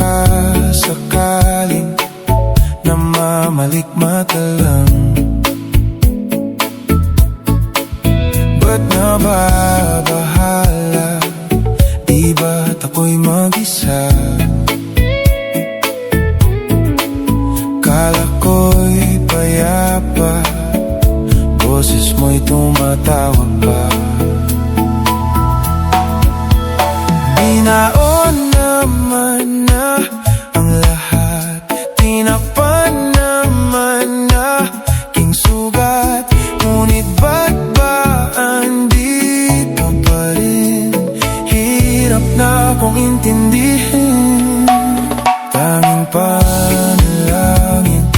sakasakaling namamalikmata lang, ba't nababahala? Di ba't ako'y mag-isa? Kala ko'y payapa, boses mo'y tumatawag pa. Binaon naman na ang lahat, tinakpan naman na king sugat. Ngunit ba't ba andito pa rin? Hirap na akong intindihin. Tanging panalangin,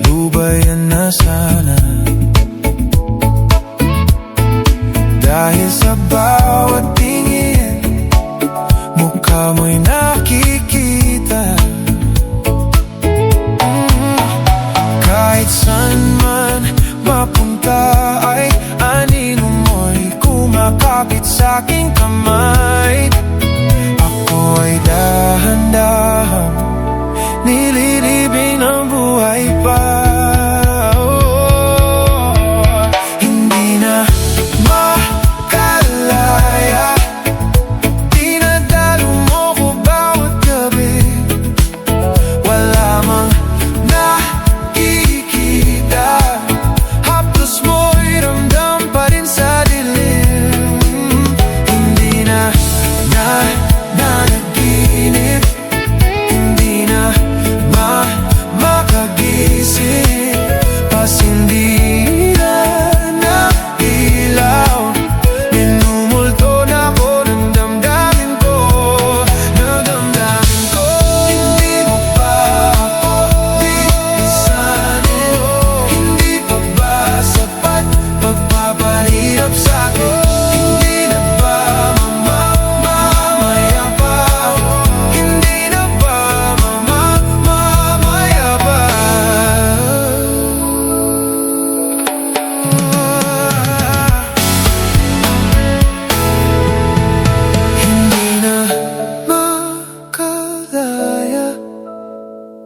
lubayan na sana. Dahil sa bawat tingin, mukha mo'y nakikita. Kahit saan man mapunta ay anino mo'y kumakapit sa'king kamay. Ako ay dahan-dahan nililibing ng buhay pa.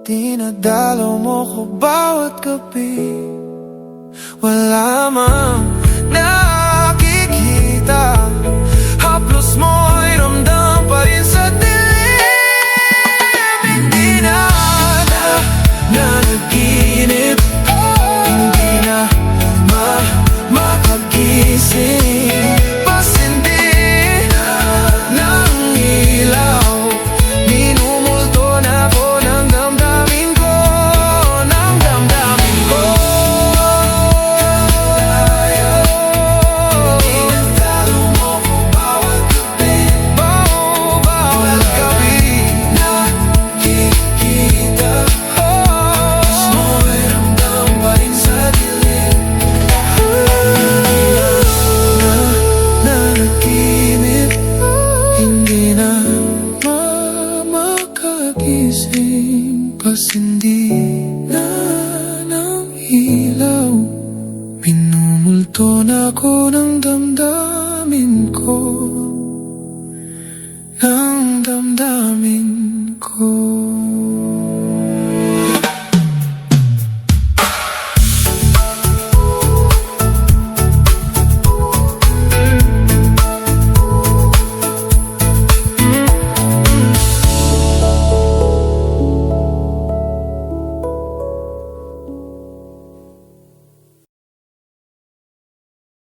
Dinadalaw mo ko bawat gabi, wala mang nakikita. Haplos mo'y ramdam pa rin sa dilim. Hindi na nanaginip, hindi na makagising. Pasindi ng ilaw, minumulto na ako ng damdamin ko. Pasindi na ng ilaw, minumulto na ako ng damdamin.